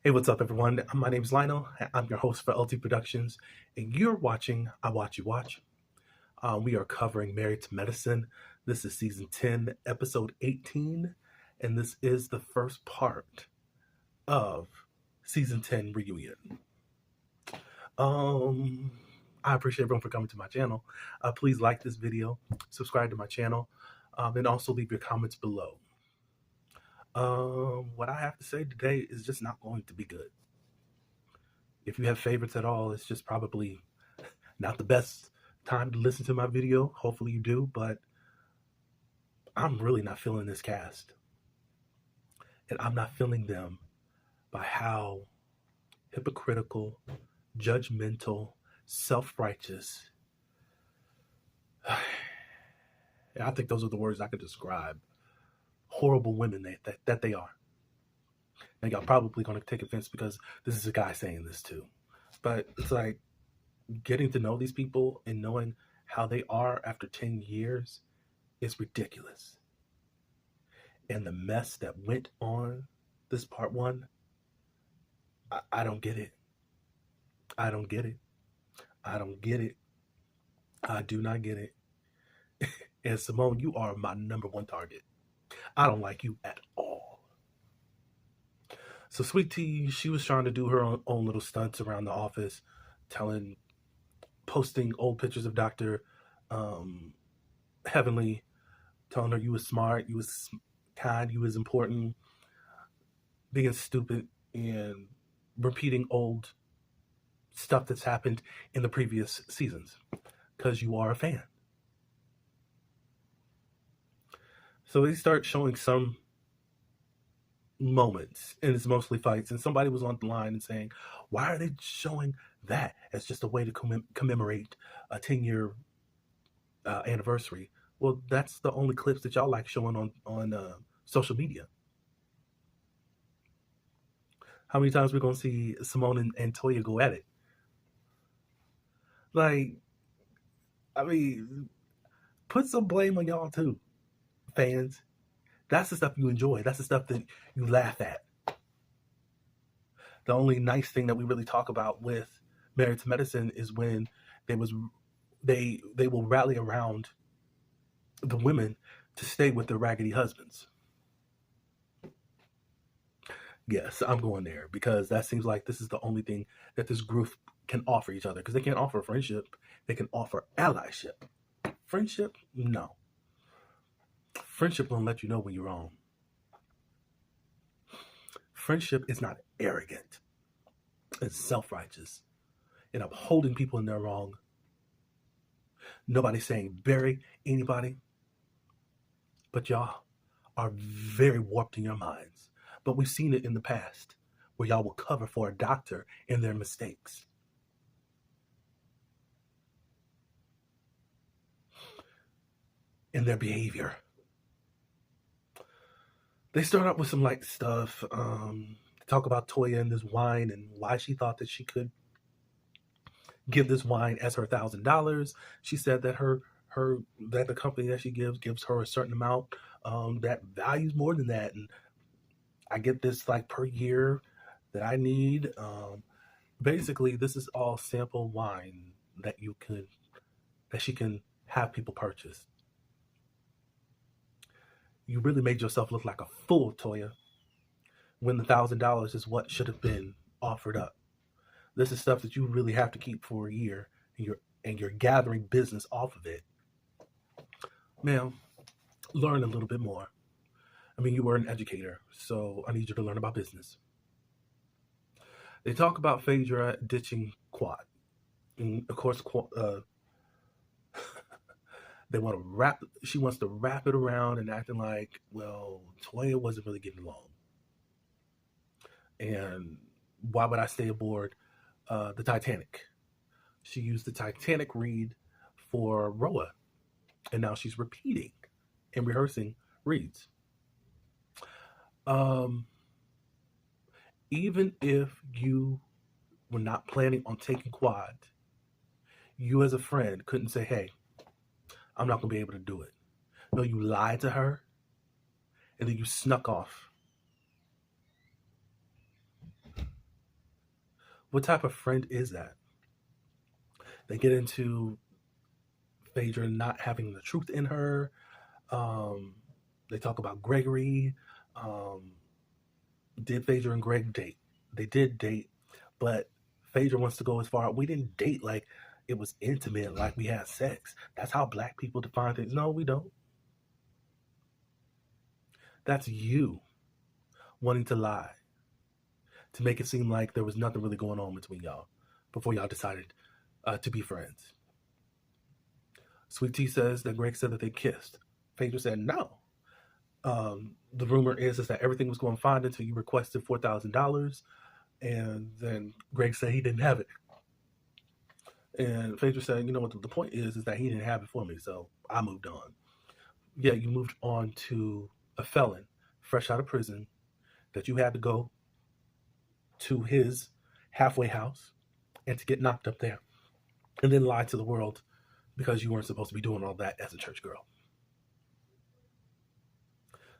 Hey, what's up, everyone? My name is Lionel. I'm your host for LT Productions, and you're watching I Watch You Watch. We are covering Married to Medicine. This is season 10, episode 18, and this is the first part of season 10 reunion. I appreciate everyone for coming to my channel. Please like this video, subscribe to my channel, and also leave your comments below. What I have to say today is just not going to be good. If you have favorites at all, it's just probably not the best time to listen to my video. Hopefully you do, but I'm really not feeling this cast. And I'm not feeling them by how hypocritical, judgmental, self-righteous. I think those are the words I could describe horrible women that they are. Now y'all probably going to take offense because this is a guy saying this too. But it's like getting to know these people and knowing how they are after 10 years is ridiculous. And the mess that went on this part one, I don't get it. I don't get it. I don't get it. I do not get it. And Simone, you are my number one target. I don't like you at all. So Sweet Tea, she was trying to do her own little stunts around the office, posting old pictures of Dr. Heavenly, telling her you was smart, you was kind, you was important, being stupid, and repeating old stuff that's happened in the previous seasons because you are a fan. So they start showing some moments, and it's mostly fights. And somebody was on the line and saying, why are they showing that as just a way to commemorate a 10-year anniversary? Well, that's the only clips that y'all like showing on social media. How many times we're going to see Simone and Toya go at it? Like, I mean, put some blame on y'all too, fans. That's the stuff you enjoy. That's the stuff that you laugh at. The only nice thing that we really talk about with Married to Medicine is when they will rally around the women to stay with their raggedy husbands. Yes, I'm going there because that seems like this is the only thing that this group can offer each other, because they can't offer friendship. They can offer allyship. Friendship, no. Friendship won't let you know when you're wrong. Friendship is not arrogant. It's self-righteous and upholding people in their wrong. Nobody's saying bury anybody, but y'all are very warped in your minds. But we've seen it in the past where y'all will cover for a doctor in their mistakes. In their behavior. They start out with some light stuff. Talk about Toya and this wine and why she thought that she could give this wine as her $1,000. She said that that the company that she gives her a certain amount that values more than that, and I get this like per year that I need. Basically, this is all sample wine that she can have people purchase. You really made yourself look like a fool, Toya, when the $1,000 is what should have been offered up. This is stuff that you really have to keep for a year, and you're gathering business off of it. Ma'am, learn a little bit more. I mean, you were an educator, so I need you to learn about business. They talk about Phaedra ditching Quad. And of course, she wants to wrap it around and acting like, well, Toya wasn't really getting along. And why would I stay aboard the Titanic? She used the Titanic read for Roa, and now she's repeating and rehearsing reads. Even if you were not planning on taking Quad, you as a friend couldn't say, hey, I'm not going to be able to do it. No, you lied to her, and then you snuck off. What type of friend is that? They get into Phaedra not having the truth in her. Um, they talk about Gregory. Um, did Phaedra and Greg date? They did date, but Phaedra wants to go as far. We didn't date like it was intimate, like we had sex. That's how black people define things. No, we don't. That's you wanting to lie to make it seem like there was nothing really going on between y'all before y'all decided to be friends. Sweet Tea says that Greg said that they kissed. Phaedra said no. The rumor is that everything was going fine until you requested $4,000, and then Greg said he didn't have it. And Phaedra said, you know what, the point is that he didn't have it for me, so I moved on. Yeah, you moved on to a felon, fresh out of prison, that you had to go to his halfway house and to get knocked up there, and then lie to the world because you weren't supposed to be doing all that as a church girl.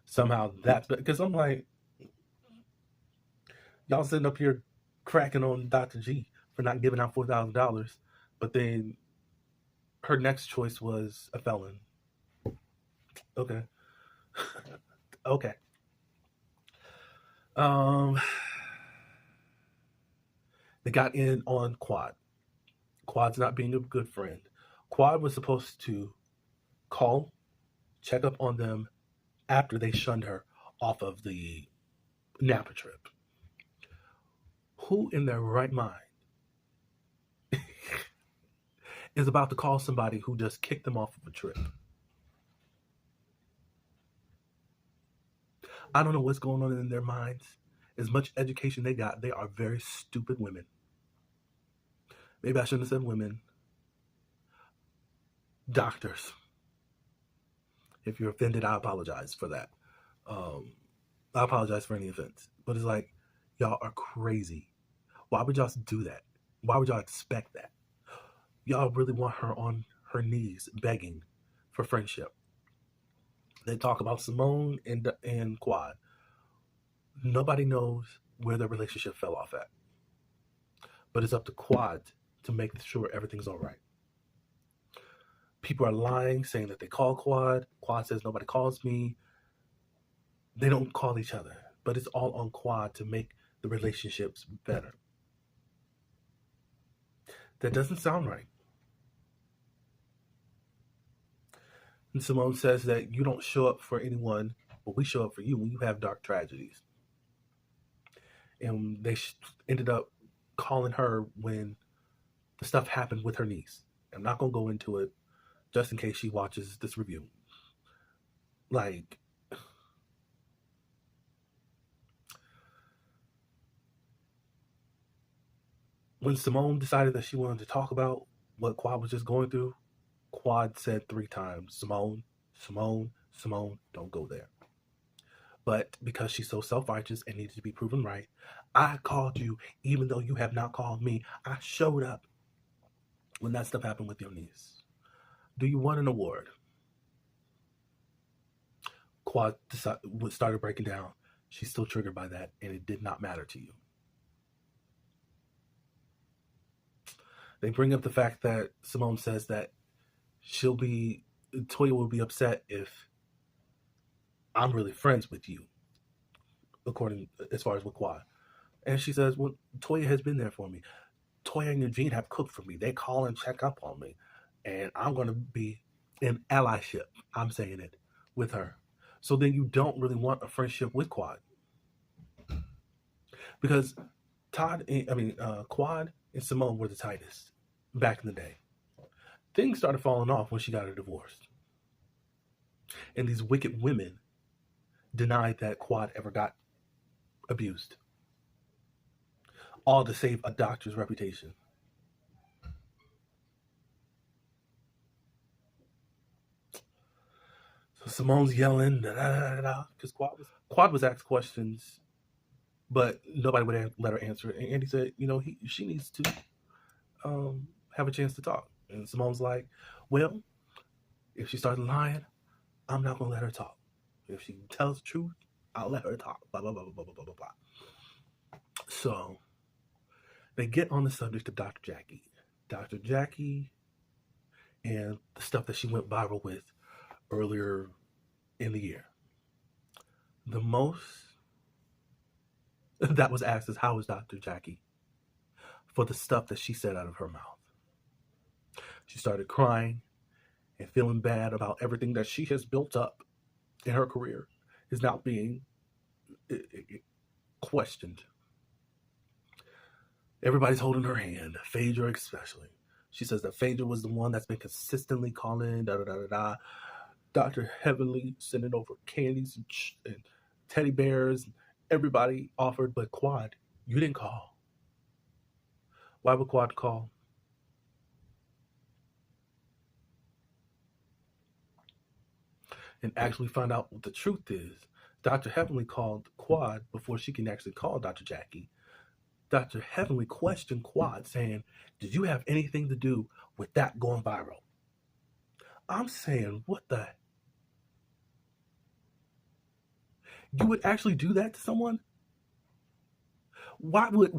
Somehow that's because I'm like, y'all sitting up here cracking on Dr. G for not giving out $4,000, but then her next choice was a felon. Okay. Okay. They got in on Quad. Quad's not being a good friend. Quad was supposed to call, check up on them after they shunned her off of the Napa trip. Who in their right mind is about to call somebody who just kicked them off of a trip? I don't know what's going on in their minds. As much education they got, they are very stupid women. Maybe I shouldn't have said women. Doctors. If you're offended, I apologize for that. I apologize for any offense. But it's like, y'all are crazy. Why would y'all do that? Why would y'all expect that? Y'all really want her on her knees begging for friendship. They talk about Simone and Quad. Nobody knows where their relationship fell off at. But it's up to Quad to make sure everything's all right. People are lying, saying that they call Quad. Quad says nobody calls me. They don't call each other. But it's all on Quad to make the relationships better. That doesn't sound right. And Simone says that you don't show up for anyone, but we show up for you when you have dark tragedies. And they ended up calling her when the stuff happened with her niece. I'm not going to go into it just in case she watches this review. Like, when Simone decided that she wanted to talk about what Quad was just going through, Quad said 3 times, Simone, Simone, Simone, don't go there. But because she's so self-righteous and needed to be proven right, I called you even though you have not called me. I showed up when that stuff happened with your niece. Do you want an award? Quad started breaking down. She's still triggered by that, and it did not matter to you. They bring up the fact that Simone says that Toya will be upset if I'm really friends with you, as far as with Quad. And she says, well, Toya has been there for me. Toya and Eugene have cooked for me. They call and check up on me. And I'm going to be in allyship, I'm saying it, with her. So then you don't really want a friendship with Quad. Because Quad and Simone were the tightest back in the day. Things started falling off when she got a divorce. And these wicked women denied that Quad ever got abused. All to save a doctor's reputation. So Simone's yelling, because Quad was asked questions, but nobody would let her answer it. And Andy said, she needs to have a chance to talk. And Simone's like, well, if she starts lying, I'm not going to let her talk. If she tells the truth, I'll let her talk. Blah, blah, blah, blah, blah, blah, blah, blah. So They get on the subject of Dr. Jackie. Dr. Jackie and the stuff that she went viral with earlier in the year. The most that was asked is, how is Dr. Jackie? For the stuff that she said out of her mouth. She started crying and feeling bad about everything that she has built up in her career is now being questioned. Everybody's holding her hand, Phaedra especially. She says that Phaedra was the one that's been consistently calling, Dr. Heavenly sending over candies and teddy bears. Everybody offered, but Quad, you didn't call. Why would Quad call? And actually find out what the truth is. Dr. Heavenly called Quad before she can actually call Dr. Jackie. Dr. Heavenly questioned Quad, saying, did you have anything to do with that going viral? I'm saying, what the? You would actually do that to someone? Why would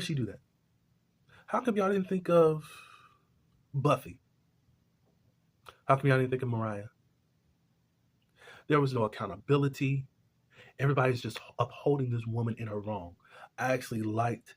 she do that? How come y'all didn't think of Buffy? How come y'all didn't think of Mariah? There was no accountability. Everybody's just upholding this woman in her wrong. I actually liked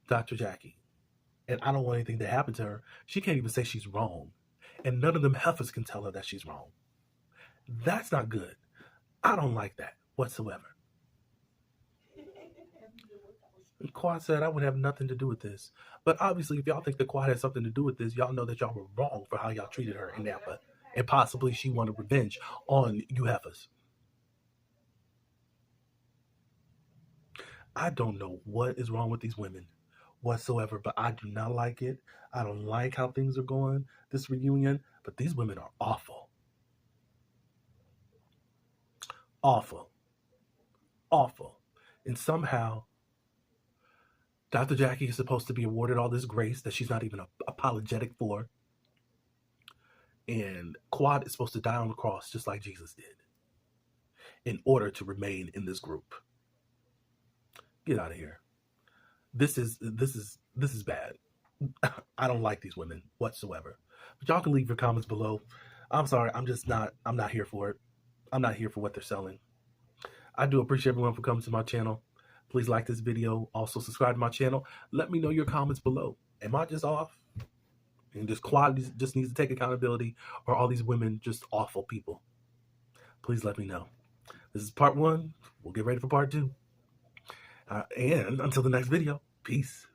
Dr. Jackie, and I don't want anything to happen to her. She can't even say she's wrong, and none of them heifers can tell her that she's wrong. That's not good. I don't like that whatsoever. And Quad said, I would have nothing to do with this. But obviously, if y'all think that Quad had something to do with this, y'all know that y'all were wrong for how y'all treated her in Napa. And possibly she wanted revenge on you heifers. I don't know what is wrong with these women whatsoever, but I do not like it. I don't like how things are going, this reunion, but these women are awful. Awful. Awful. And somehow, Dr. Jackie is supposed to be awarded all this grace that she's not even apologetic for. And Quad is supposed to die on the cross just like Jesus did in order to remain in this group. Get out of here. This is bad. I don't like these women whatsoever. But y'all can leave your comments below. I'm sorry, I'm not here for it. I'm not here for what they're selling. I do appreciate everyone for coming to my channel. Please like this video. Also subscribe to my channel. Let me know your comments below. Am I just off? And just Quad just needs to take accountability, or all these women just awful people? Please let me know. This is part 1. We'll get ready for part 2. And until the next video, peace.